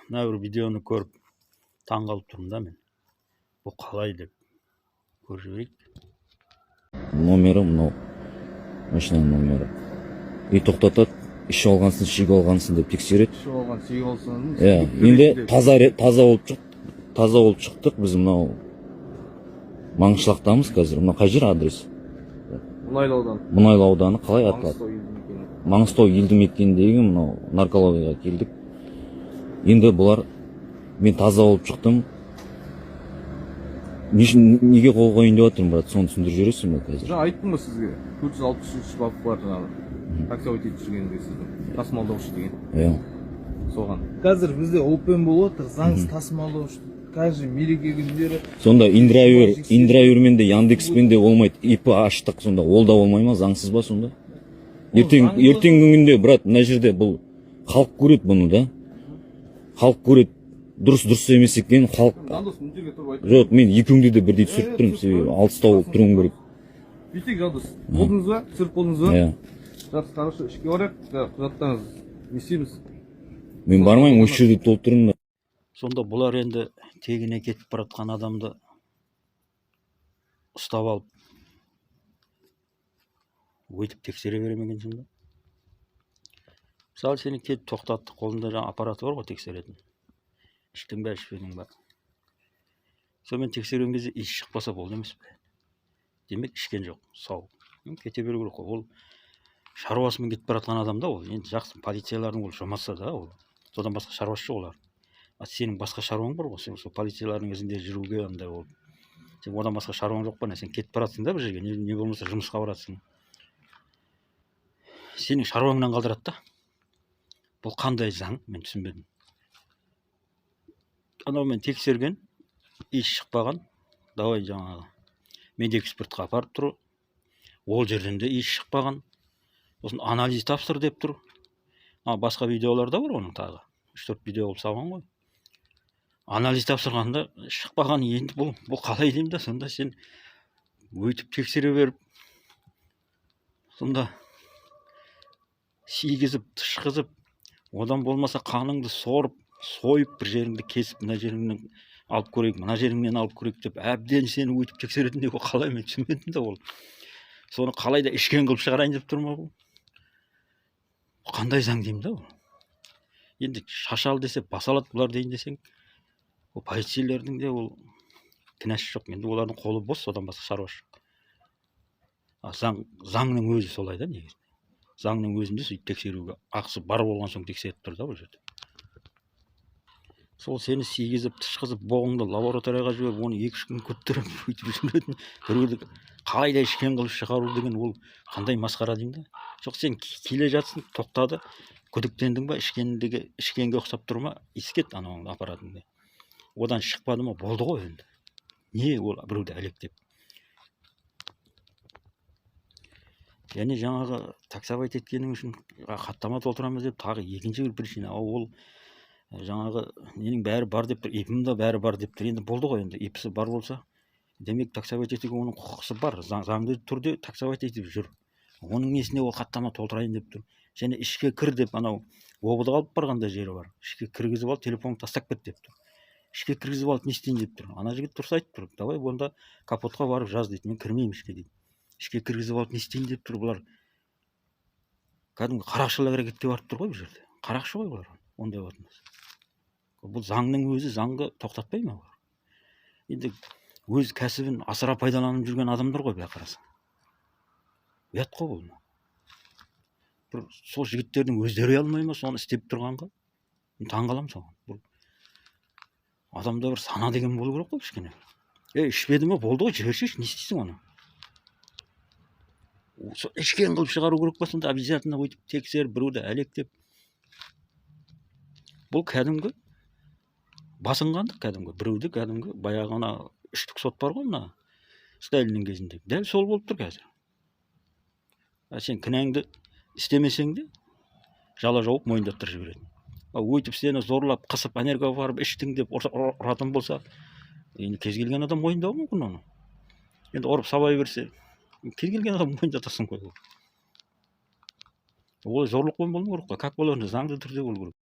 мына бір видеоны көріп таң қалып тұрмын да мен. Бұл қалай деп көріп жіберейік. Номері мынау машинаның номері. И тоқтатады, ішіп алғансың, шегіп алғансың деп тексереді. Ішіп алған, шегіп алсаң. Енді таза болып шықтық. Біз мынау Маңғышлақтамыз қазір. Мынау қай жер адрес? Мұнайлы ауданы. Қалай аталады? Маңғыстау елді мекеніндегі мынау наркологияға келдік. Енді бұлар, мен таза болып шықтым. Неге қол қойын деп жатырмын, брат? Соны түсіндіріп жібересің бе қазір? Жаңа айттым ғой сізге. 463 бап бар жаңағы. Таксовать етіп жүргенде сіздің. Тасымалдаушы деген. Соған. Қазір бізде опен болып отыр. Заңсыз тасымалдаушы. Каждый мереке күндері. Сонда Индравюрмен де Яндекспен де болмайды. ИП аштық, сонда ол да болмай ма? Заңсыз ба сонда? Ертең күнінде, брат, мына жерде бұл халық көреді бұны да. Халық көреді. Дұрыс емес екен, халық. Жоқ, мен екеуіңде де бірдей түсіріп тұрмын, себебі алыстау болып тұруым керек. Бүйтейік, жандос. Болдыңыз ба? Түсіріп болдыңыз ба? Жақсы, хорошо, ішке барайық. Құжаттарыңыз не істейміз? Мен бармаймын, осы жерде толтырыңдар. Сонда бұлар енді тегіне кетіп баратқан адамды ұстап алып өйтіп тексере беремеген сонда. Мысалы сені кетіп тоқтатты, қолында жаңа аппараты бар ғой тексеретін. Іштің бе, ішпедің бе? Сонымен тексерген кезде иіс шықпаса болды емес пе? Демек ішкен жоқ, сау. Кете беру керек қой. Ол шаруасымен кетіп баратқан адам да ол. Енді жақсы полициялардың ол жұмысы да ол. Содан басқа шаруасы жоқ олар. Сенің басқа шаруаң бар ғой, сен сол полициялардың ізінде жүруге андай ол. Сен одан басқа шаруаң жоқ па не? Сен кетіп баратсың да бір жерге, не болмаса жұмысқа баратсың. Сенің шаруаңнан қалдырады да. Бұл қандай заң, мен түсінбедім. Анау мен тексерген, иіс шықпаған, давай жаңағы медэкспертқа апарып тұру. Ол жерден де иіс шықпаған. Сосын анализ тапсыр деп тұр. Басқа видеоларда бар оның тағы. 3-4 видео болып салған ғой. Анализ тапсырғанда шықпаған, енді бұл қалай деймін да, сонда сен өйтіп тексере беріп, сонда сигізіп, тышқызып, одан болмаса қаныңды сорып, сойып бір жеріңді кесіп, мына жеріңнен алып көрейік, мына жеріңнен алып көрейік деп, әбден сені өйтіп тексеретіндей, ол қалай, мен түсінбедім да ол. Соны қалай да ішкен қылып шығарайын деп тұр ма бұл? Қандай заң деймін да ол? Енді шашал десе, басалады бұлар дейін десең, ол полицейлердің де ол кінәсі жоқ. Енді олардың қолы бос, содан басқа шаруасы жоқ. Заңның өзі солай да негізінде. Заңның өзінде сөйтіп тексеруге ақысы бар болған соң тексеріп тұр да бұл жерде. Сол сені сигізіп, тышқызып, боғыңды лабораторияға жіберіп, оны 2-3 күн күттіріп, өйтіп жүретін біреуді қалай да ішкен қылып шығару деген ол қандай масқара деймін да. Жоқ, сен келе жатсың, тоқтады, күдіктендің ба, ішкенге ұқсап тұр ма, искет анау аппаратыңды. Одан шықпады ма, болды ғой енді. Не ол біреуді әлектеп. Яғни жаңағы таксовать еткенің үшін хаттама толтырамыз деп, тағы екінші бір причина. Ол жаңағы ненің бәрі бар деп тұр, ипім да бәрі бар деп тұр. Енді болды ғой енді, ипісі бар болса, демек таксовать етуге оның құқысы бар. Заңды түрде таксовать етіп жүр. Оның несіне ол хаттама толтырайын деп тұр. Және ішке кір деп, анау обыдық алып барғанда жері бар. Ішке кіргізіп ал, телефонды тастап кет деп тұр. Ішке кіргізіп алып не істейін деп тұр. Ана жігіт дұрыс айтып тұр. Давай онда капотқа барып жаз дейді. Мен кірмеймін ішке дейді. Ішке кіргізіп алып не істейін деп тұр. Бұлар кәдімгі қарақшылық әрекетке барып тұр ғой бұл жерде. Қарақшы ғой бұлар. Ондай болатын. Бұл заңның өзі заңды тоқтатпай ма? Енді өз кәсібін асыра пайдаланып жүрген адамдар ғой, былай қарасаң. Ұят қой бұл. Сол жігіттердің өздері алмай ма соны істеп тұрғанға? Мен таң қаламын соған. Бұл адамда бір сана деген болу керек қой кішкене. Ішпеді ме, болды ғой, жіберші, не істейсің оны? Ішкен қылып шығару керек па, сонда обязательно өйтіп тексеріп, біреуді әлектеп. Бұл кәдімгі басынғандық, кәдімгі біреуді кәдімгі баяғына 3-тік сот бар ғой мына Сталиннің кезінде. Дәл сол болып тұр қазір. Сен кінәңді істемесең де жала жауып мойындаттырып жібереді. Өйтіп сені зорлап, қысып, энергияға барып іштің деп ұратын болса, енді кез келген адам мойындауы мүмкін оны. Енді ұрып сабай берсе, кез келген адам мойындатасың ғой. Ол зорлықпен болмау керек қой. Как болар, заңды түрде болу керек.